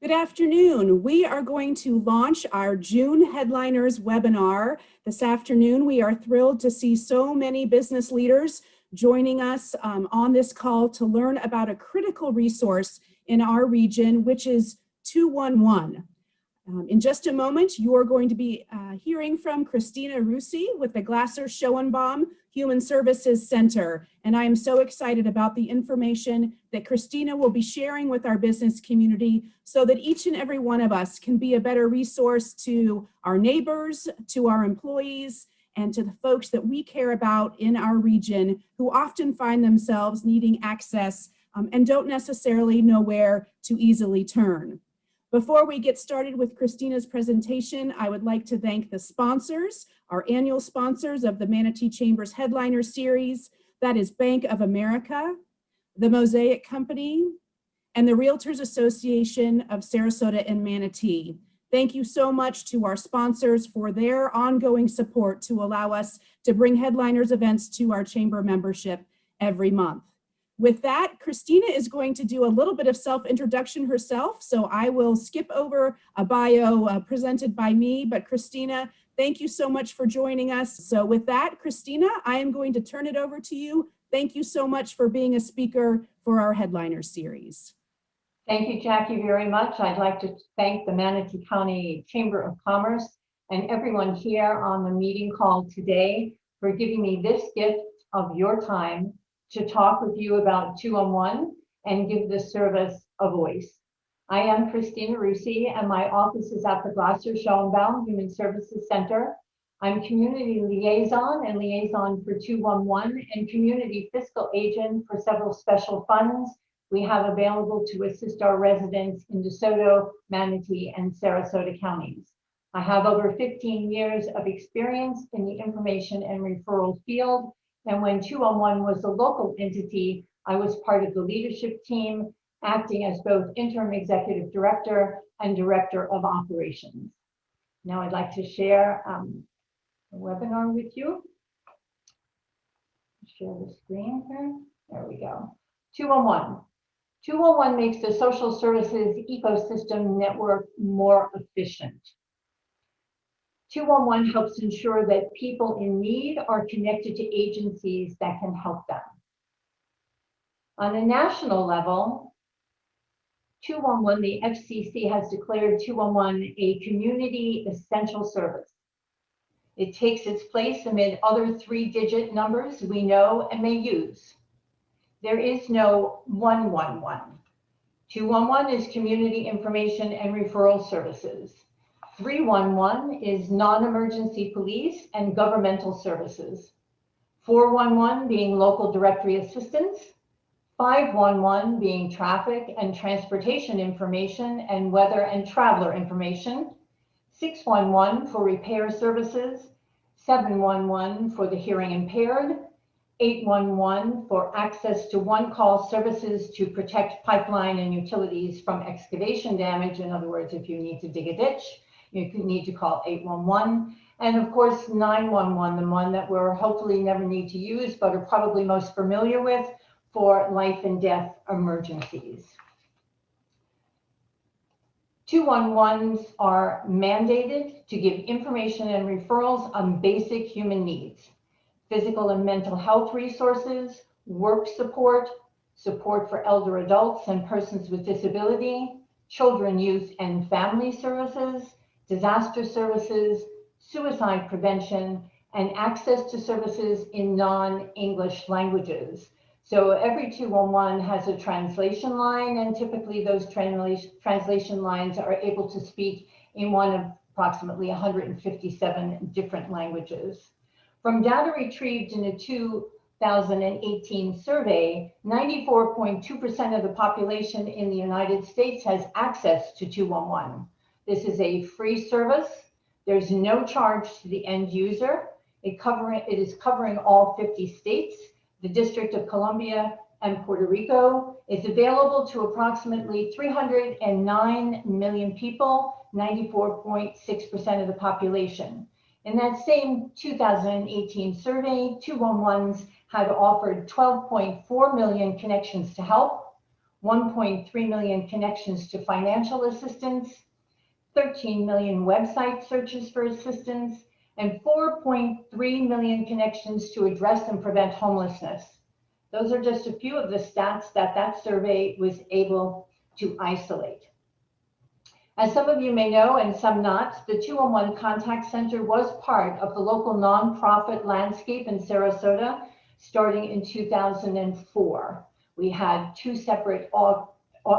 Good afternoon. We are going to launch our June Headliners webinar this afternoon. We are thrilled to see so many business leaders joining us on this call to learn about a critical resource in our region, which is 211. In just a moment, you are going to be hearing from Christina Russi with the Glasser Schoenbaum Human Services Center. And I am so excited about the information that Christina will be sharing with our business community so that each and every one of us can be a better resource to our neighbors, to our employees, and to the folks that we care about in our region who often find themselves needing access and don't necessarily know where to easily turn. Before we get started with Christina's presentation, I would like to thank the sponsors, our annual sponsors of the Manatee Chamber's Headliner Series. That is Bank of America, the Mosaic Company, and the Realtors Association of Sarasota and Manatee. Thank you so much to our sponsors for their ongoing support to allow us to bring Headliners events to our chamber membership every month. With that, Christina is going to do a little bit of self-introduction herself, so I will skip over a bio presented by me, but Christina, thank you so much for joining us. So with that, Christina, I am going to turn it over to you. Thank you so much for being a speaker for our Headliner series. Thank you, Jackie, very much. I'd like to thank the Manatee County Chamber of Commerce and everyone here on the meeting call today for giving me this gift of your time to talk with you about 211 and give this service a voice. I am Christina Russi, and my office is at the Glasser Schoenbaum Human Services Center. I'm community liaison and liaison for 211 and community fiscal agent for several special funds we have available to assist our residents in DeSoto, Manatee, and Sarasota counties. I have over 15 years of experience in the information and referral field. And when 211 was a local entity, I was part of the leadership team, acting as both interim executive director and director of operations. Now I'd like to share a webinar with you. Share the screen here. There we go. 211. 211 makes the social services ecosystem network more efficient. 211 helps ensure that people in need are connected to agencies that can help them. On a national level, 211, the FCC has declared 211 a community essential service. It takes its place amid other three-digit numbers we know and may use. There is no 111. 211 is community information and referral services. 311 is non-emergency police and governmental services. 411 being local directory assistance. 511 being traffic and transportation information and weather and traveler information. 611 for repair services. 711 for the hearing impaired. 811 for access to one-call services to protect pipeline and utilities from excavation damage. In other words, if you need to dig a ditch, you need to call 811. And of course, 911, the one that we're hopefully never need to use, but are probably most familiar with for life and death emergencies. 211s are mandated to give information and referrals on basic human needs, physical and mental health resources, work support, support for elder adults and persons with disability, children, youth, and family services, disaster services, suicide prevention, and access to services in non-English languages. So every 211 has a translation line, and typically those translation lines are able to speak in one of approximately 157 different languages. From data retrieved in a 2018 survey, 94.2% of the population in the United States has access to 211. This is a free service. There's no charge to the end user. It is covering all 50 states. The District of Columbia and Puerto Rico is available to approximately 309 million people, 94.6% of the population. In that same 2018 survey, 211s had offered 12.4 million connections to help, 1.3 million connections to financial assistance, 13 million website searches for assistance, and 4.3 million connections to address and prevent homelessness. Those are just a few of the stats that survey was able to isolate. As some of you may know and some not, the 211 Contact Center was part of the local nonprofit landscape in Sarasota starting in 2004. We had two separate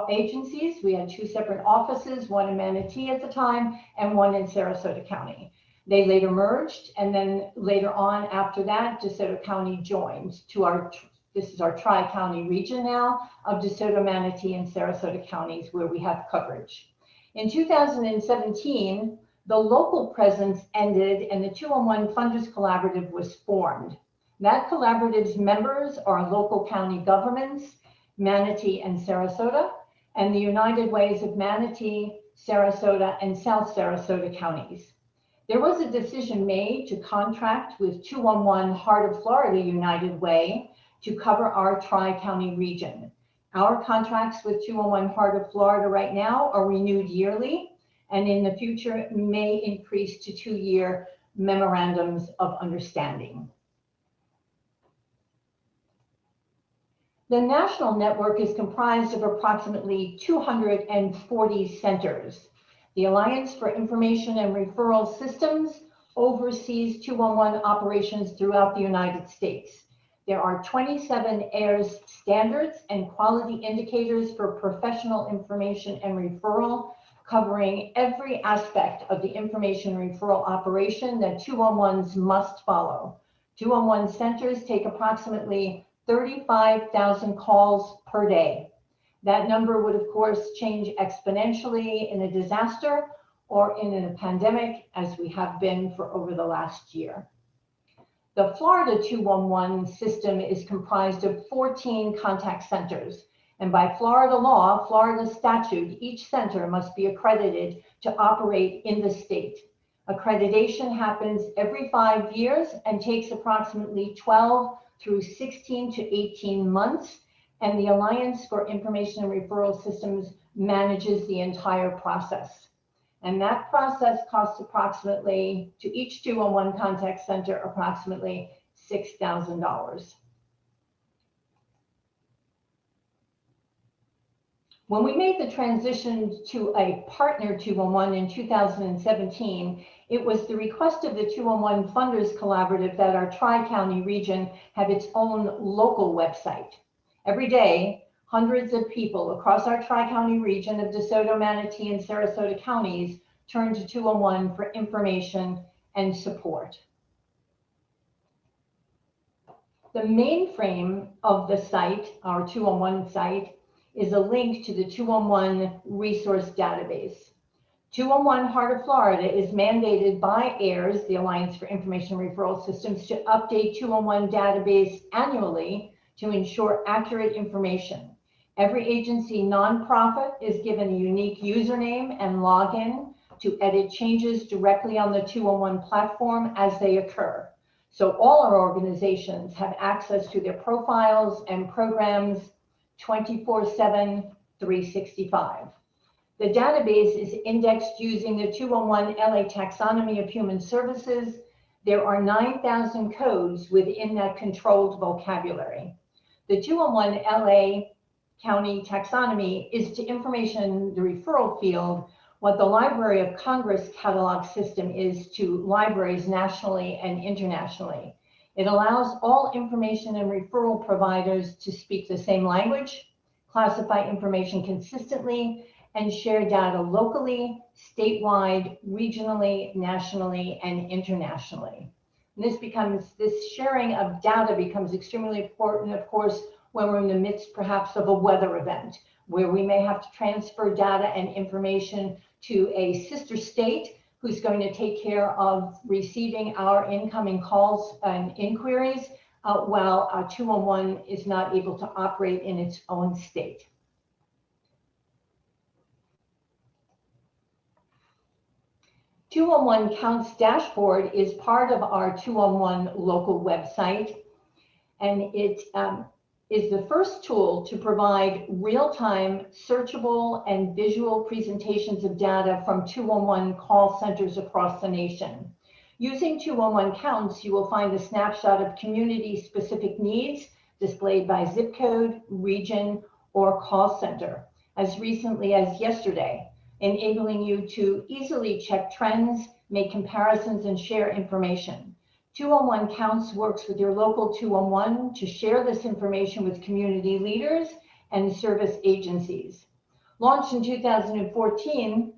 agencies. We had two separate offices, one in Manatee at the time and one in Sarasota County. They later merged, and then later on after that, DeSoto County joined to this is our tri-county region now of DeSoto, Manatee, and Sarasota counties where we have coverage. In 2017, the local presence ended and the 211 Funders Collaborative was formed. That collaborative's members are local county governments, Manatee and Sarasota, and the United Ways of Manatee, Sarasota, and South Sarasota counties. There was a decision made to contract with 211 Heart of Florida United Way to cover our tri-county region. Our contracts with 211 Heart of Florida right now are renewed yearly, and in the future may increase to 2-year memorandums of understanding. The national network is comprised of approximately 240 centers. The Alliance for Information and Referral Systems oversees 211 operations throughout the United States. There are 27 AIRS standards and quality indicators for professional information and referral, covering every aspect of the information referral operation that 211s must follow. 211 centers take approximately 35,000 calls per day. That number would, of course, change exponentially in a disaster or in a pandemic, as we have been for over the last year. The Florida 211 system is comprised of 14 contact centers. And by Florida law, Florida statute, each center must be accredited to operate in the state. Accreditation happens every 5 years and takes approximately 12 through 16 to 18 months. And the Alliance for Information and Referral Systems manages the entire process. And that process costs approximately, to each 211 contact center, approximately $6,000. When we made the transition to a partner 211 in 2017, it was the request of the 211 Funders Collaborative that our tri-county region have its own local website. Every day, hundreds of people across our tri-county region of DeSoto, Manatee, and Sarasota counties turn to 211 for information and support. The mainframe of the site, our 211 site, is a link to the 211 resource database. 211 Heart of Florida is mandated by AIRS, the Alliance for Information Referral Systems, to update 211 database annually to ensure accurate information. Every agency nonprofit is given a unique username and login to edit changes directly on the 211 platform as they occur. So all our organizations have access to their profiles and programs 24/7, 365. The database is indexed using the 211 LA Taxonomy of Human Services. There are 9,000 codes within that controlled vocabulary. The 211 LA County Taxonomy is to information, the referral field, what the Library of Congress catalog system is to libraries nationally and internationally. It allows all information and referral providers to speak the same language, classify information consistently, and share data locally, statewide, regionally, nationally, and internationally. And this sharing of data becomes extremely important, of course, when we're in the midst perhaps of a weather event, where we may have to transfer data and information to a sister state who's going to take care of receiving our incoming calls and inquiries, while our 211 is not able to operate in its own state. .211 Counts dashboard is part of our 211 local website, and it is the first tool to provide real-time, searchable, and visual presentations of data from 211 call centers across the nation. Using 211 counts, you will find a snapshot of community-specific needs displayed by zip code, region, or call center, as recently as yesterday, enabling you to easily check trends, make comparisons, and share information. 211 Counts works with your local 211 to share this information with community leaders and service agencies. Launched in 2014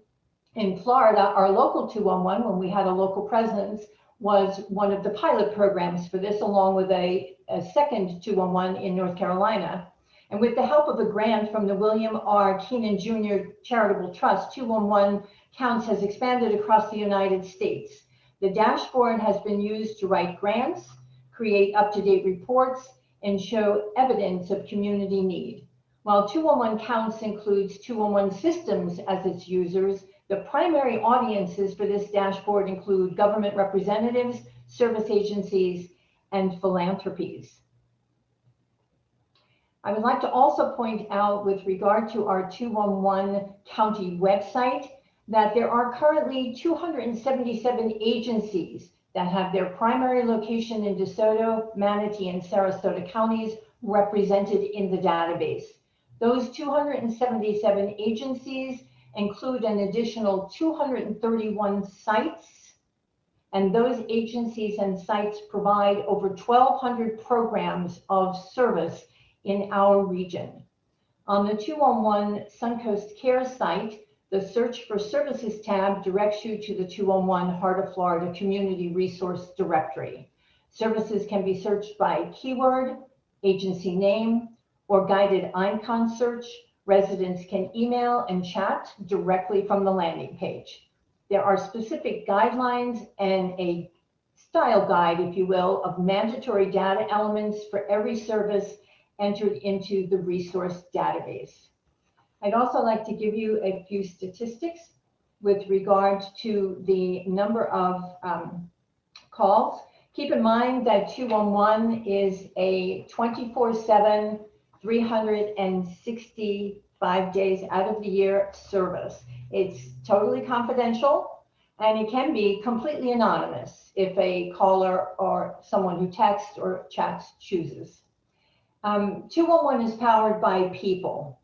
in Florida, our local 211, when we had a local presence, was one of the pilot programs for this, along with a second 211 in North Carolina. And with the help of a grant from the William R. Keenan Jr. Charitable Trust, 211 Counts has expanded across the United States. The dashboard has been used to write grants, create up-to-date reports, and show evidence of community need. While 211 Counts includes 211 systems as its users, the primary audiences for this dashboard include government representatives, service agencies, and philanthropies. I would like to also point out, with regard to our 211 county website, that there are currently 277 agencies that have their primary location in DeSoto, Manatee, and Sarasota counties represented in the database. Those 277 agencies include an additional 231 sites, and those agencies and sites provide over 1,200 programs of service in our region. On the 211 Suncoast Care site, the Search for Services tab directs you to the 211 Heart of Florida Community Resource Directory. Services can be searched by keyword, agency name, or guided icon search. Residents can email and chat directly from the landing page. There are specific guidelines and a style guide, if you will, of mandatory data elements for every service entered into the resource database. I'd also like to give you a few statistics with regard to the number of calls. Keep in mind that 211 is a 24/7, 365 days out of the year service. It's totally confidential, and it can be completely anonymous if a caller or someone who texts or chats chooses. 211 is powered by people.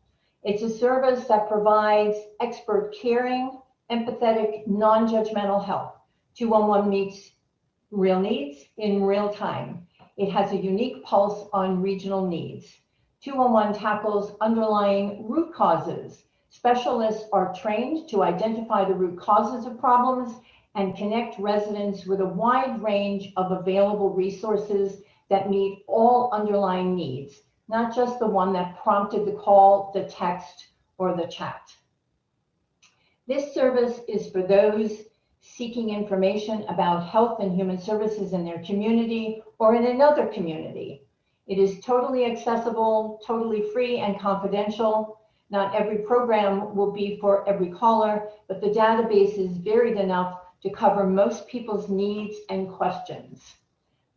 It's a service that provides expert caring, empathetic, non-judgmental help. 211 meets real needs in real time. It has a unique pulse on regional needs. 211 tackles underlying root causes. Specialists are trained to identify the root causes of problems and connect residents with a wide range of available resources that meet all underlying needs, not just the one that prompted the call, the text, or the chat. This service is for those seeking information about health and human services in their community or in another community. It is totally accessible, totally free, and confidential. Not every program will be for every caller, but the database is varied enough to cover most people's needs and questions.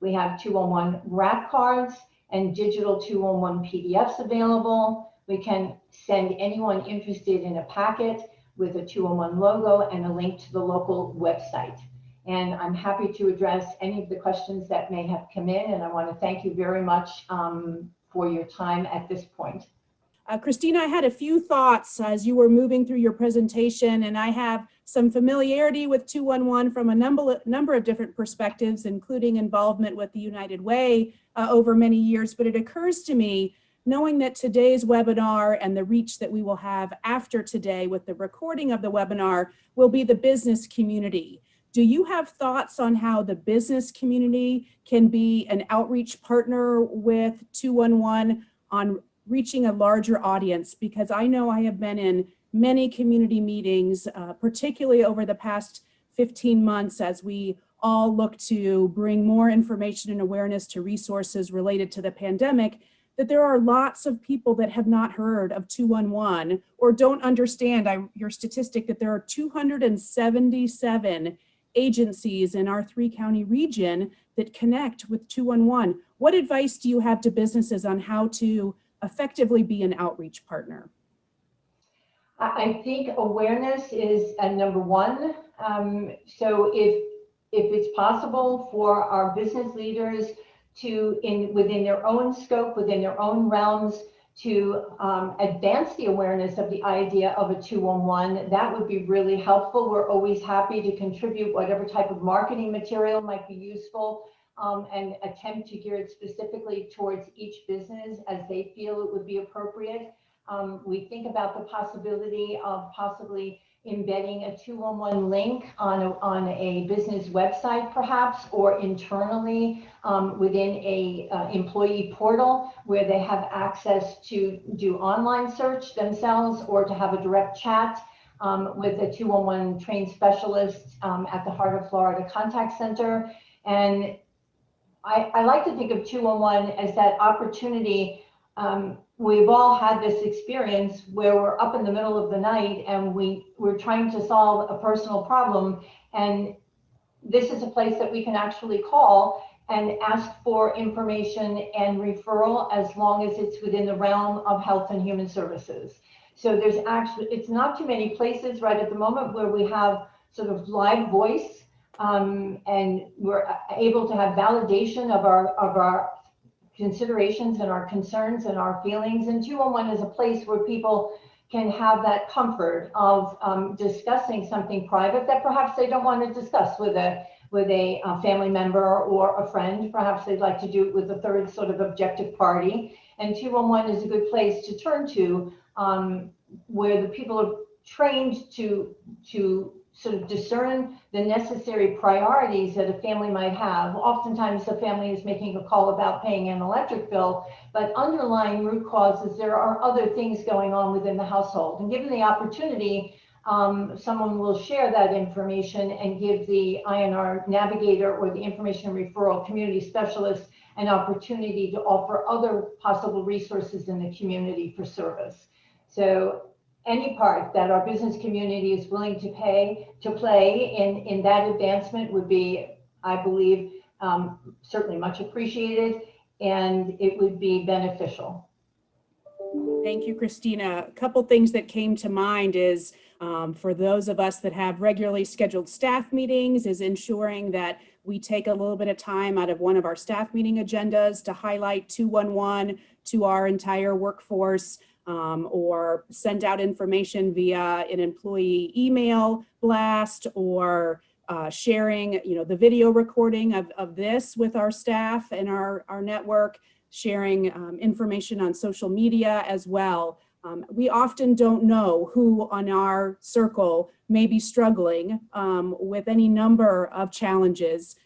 We have 211 RAP cards and digital 211 PDFs available. We can send anyone interested in a packet with a 211 logo and a link to the local website. And I'm happy to address any of the questions that may have come in, and I want to thank you very much for your time at this point. Christina, I had a few thoughts as you were moving through your presentation, and I have some familiarity with 211 from a number of different perspectives, including involvement with the United Way over many years. But it occurs to me, knowing that today's webinar and the reach that we will have after today with the recording of the webinar will be the business community. Do you have thoughts on how the business community can be an outreach partner with 211 on reaching a larger audience? Because I know I have been in many community meetings, particularly over the past 15 months as we all look to bring more information and awareness to resources related to the pandemic, that there are lots of people that have not heard of 211 or don't understand your statistic that there are 277 agencies in our 3-county region that connect with 211. What advice do you have to businesses on how to effectively be an outreach partner? I think awareness is number one. So if it's possible for our business leaders to, within their own scope, within their own realms, to advance the awareness of the idea of a 211, that would be really helpful. We're always happy to contribute whatever type of marketing material might be useful, and attempt to gear it specifically towards each business as they feel it would be appropriate. We think about the possibility of possibly embedding a 211 link on a business website, perhaps, or internally within a employee portal where they have access to do online search themselves or to have a direct chat with a 211 trained specialist at the Heart of Florida Contact Center. And I like to think of 211 as that opportunity. We've all had this experience where we're up in the middle of the night and we're trying to solve a personal problem. And this is a place that we can actually call and ask for information and referral as long as it's within the realm of Health and Human Services. So there's actually, it's not too many places right at the moment where we have sort of live voice and we're able to have validation of our considerations and our concerns and our feelings. And 211 is a place where people can have that comfort of discussing something private that perhaps they don't want to discuss with a family member or a friend. Perhaps they'd like to do it with a third sort of objective party. And 211 is a good place to turn to where the people are trained to sort of discern the necessary priorities that a family might have. Oftentimes the family is making a call about paying an electric bill, but underlying root causes, there are other things going on within the household. And given the opportunity, someone will share that information and give the INR navigator or the information referral community specialist an opportunity to offer other possible resources in the community for service. So any part that our business community is willing to play in that advancement would be, I believe, certainly much appreciated, and it would be beneficial. Thank you, Christina. A couple things that came to mind is for those of us that have regularly scheduled staff meetings is ensuring that we take a little bit of time out of one of our staff meeting agendas to highlight 211 to our entire workforce. Or send out information via an employee email blast or sharing, the video recording of this with our staff and our network, sharing information on social media as well. We often don't know who on our circle may be struggling with any number of challenges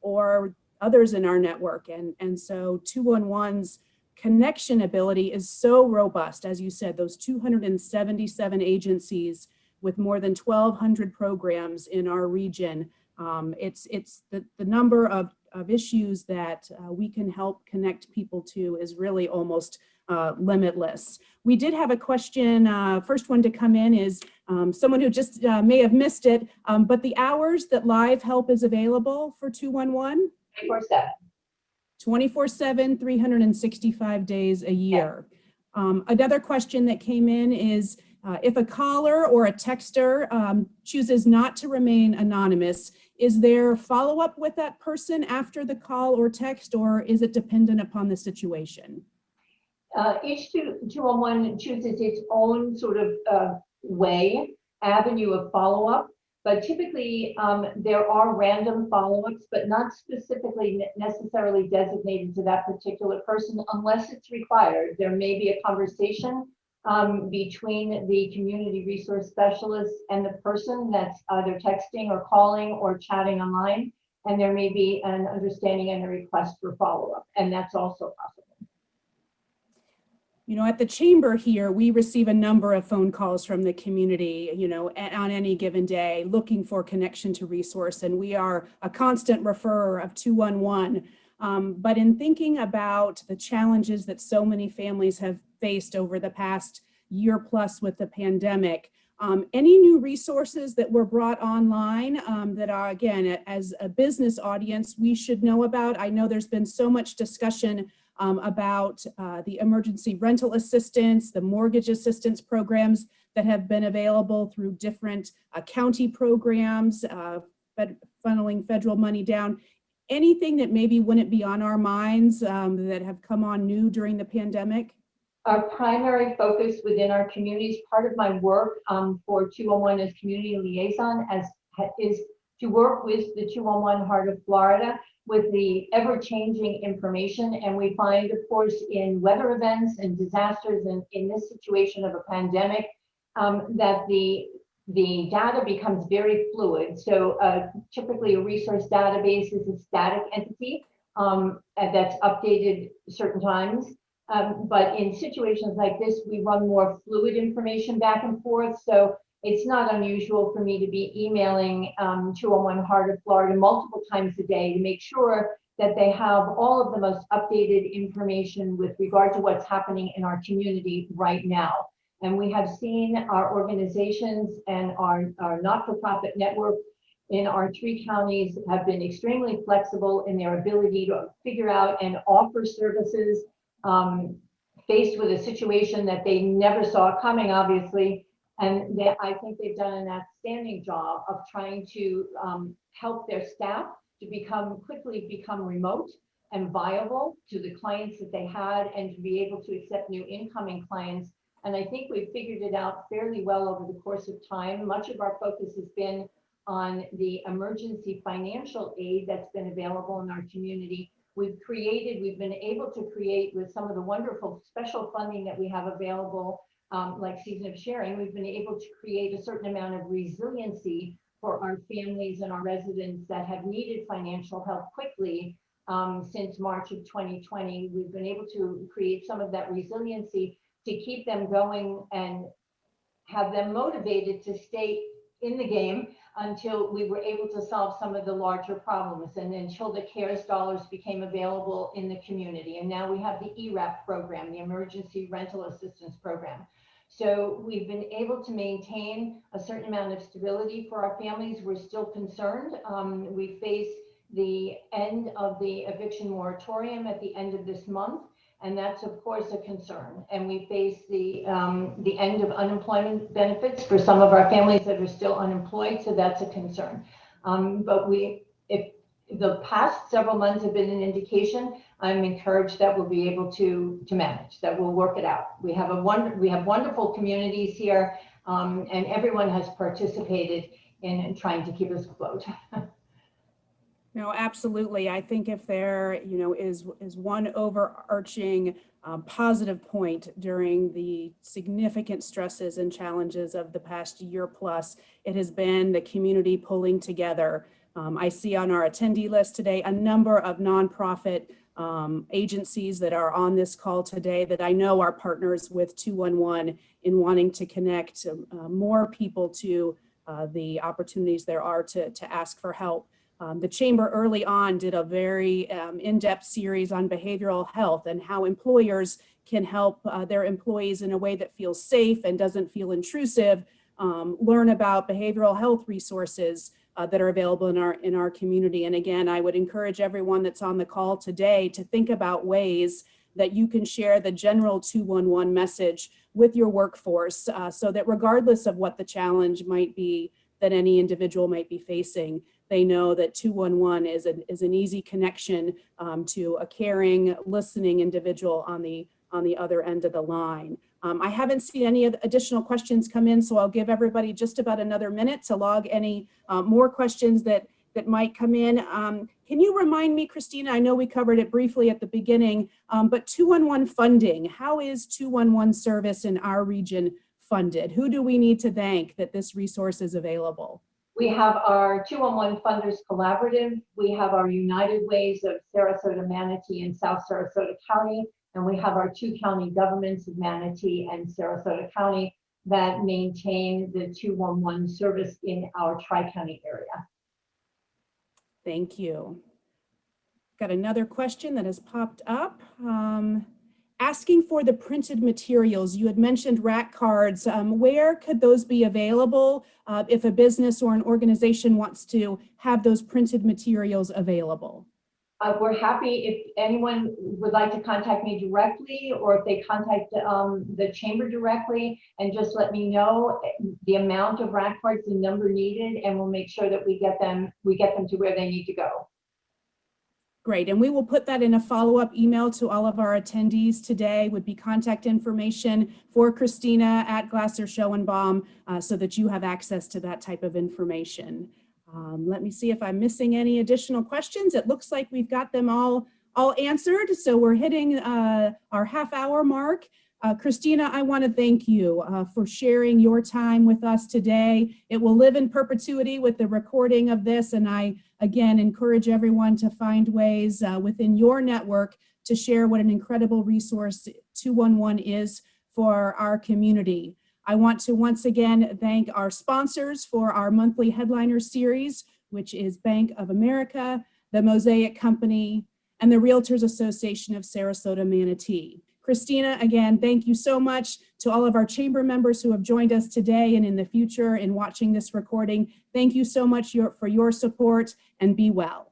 or others in our network. And so 211's connection ability is so robust. As you said, those 277 agencies with more than 1,200 programs in our region. It's the number of issues that we can help connect people to is really almost limitless. We did have a question, first one to come in is someone who just may have missed it, but the hours that live help is available for 211? 24/7. 24/7, 365 days a year. Another question that came in is if a caller or a texter chooses not to remain anonymous, is there follow-up with that person after the call or text, or is it dependent upon the situation? Each 211 chooses its own sort of avenue of follow-up. But typically, there are random follow-ups, but not specifically necessarily designated to that particular person unless it's required. There may be a conversation between the community resource specialist and the person that's either texting or calling or chatting online, and there may be an understanding and a request for follow-up, and that's also possible. At the chamber here, we receive a number of phone calls from the community, on any given day, looking for connection to resource, and we are a constant referrer of 211. But in thinking about the challenges that so many families have faced over the past year plus with the pandemic, Any new resources that were brought online that are, again, as a business audience, we should know about? I know there's been so much discussion about the emergency rental assistance, the mortgage assistance programs that have been available through different county programs, funneling federal money down. Anything that maybe wouldn't be on our minds that have come on new during the pandemic? Our primary focus within our communities, part of my work for 211 as community liaison is to work with the 211 Heart of Florida with the ever-changing information. And we find, of course, in weather events and disasters and in this situation of a pandemic, that the data becomes very fluid. So typically a resource database is a static entity that's updated certain times. But in situations like this, we run more fluid information back and forth. So it's not unusual for me to be emailing 211 Heart of Florida multiple times a day to make sure that they have all of the most updated information with regard to what's happening in our community right now. And we have seen our organizations and our not-for-profit network in our 3 counties have been extremely flexible in their ability to figure out and offer services faced with a situation that they never saw coming, obviously. And I think they've done an outstanding job of trying to help their staff to quickly become remote and viable to the clients that they had and to be able to accept new incoming clients. And I think we've figured it out fairly well over the course of time. Much of our focus has been on the emergency financial aid that's been available in our community. We've been able to create with some of the wonderful special funding that we have available, like Season of Sharing, we've been able to create a certain amount of resiliency for our families and our residents that have needed financial help quickly since March of 2020. We've been able to create some of that resiliency to keep them going and have them motivated to stay in the game until we were able to solve some of the larger problems and until the CARES dollars became available in the community. And now we have the ERAP program, the Emergency Rental Assistance Program. So we've been able to maintain a certain amount of stability for our families. We're still concerned. We face the end of the eviction moratorium at the end of this month. And that's, of course, a concern. And we face the end of unemployment benefits for some of our families that are still unemployed. So that's a concern. But if the past several months have been an indication, I'm encouraged that we'll be able to manage, that we'll work it out. We have wonderful communities here, and everyone has participated in trying to keep us afloat. No, absolutely. I think if there, is one overarching positive point during the significant stresses and challenges of the past year plus, it has been the community pulling together. I see on our attendee list today a number of nonprofit agencies that are on this call today that I know are partners with 211 in wanting to connect more people to the opportunities there are to ask for help. The Chamber early on did a very in-depth series on behavioral health and how employers can help their employees in a way that feels safe and doesn't feel intrusive, learn about behavioral health resources that are available in our community. And again, I would encourage everyone that's on the call today to think about ways that you can share the general 211 message with your workforce so that regardless of what the challenge might be that any individual might be facing, they know that 211 is an easy connection to a caring, listening individual on the other end of the line. I haven't seen any additional questions come in, so I'll give everybody just about another minute to log any more questions that might come in. Can you remind me, Christina, I know we covered it briefly at the beginning, but 211 funding, how is 211 service in our region funded? Who do we need to thank that this resource is available? We have our 211 Funders Collaborative. We have our United Ways of Sarasota, Manatee, and South Sarasota County. And we have our 2 county governments of Manatee and Sarasota County that maintain the 211 service in our Tri-County area. Thank you. Got another question that has popped up. asking for the printed materials. You had mentioned rack cards. Where could those be available if a business or an organization wants to have those printed materials available? We're happy if anyone would like to contact me directly, or if they contact the chamber directly and just let me know the amount of rack cards, the number needed, and we'll make sure that we get them to where they need to go. Great, and we will put that in a follow-up email to all of our attendees today, would be contact information for Christina at Glasser Schoenbaum so that you have access to that type of information. Let me see if I'm missing any additional questions. It looks like we've got them all answered, so we're hitting our half-hour mark. Christina, I want to thank you for sharing your time with us today. It will live in perpetuity with the recording of this, and I, again, encourage everyone to find ways within your network to share what an incredible resource 211 is for our community. I want to once again thank our sponsors for our monthly headliner series, which is Bank of America, the Mosaic Company, and the Realtors Association of Sarasota, Manatee. Christina, again, thank you so much to all of our chamber members who have joined us today and in the future in watching this recording. Thank you so much for your support, and be well.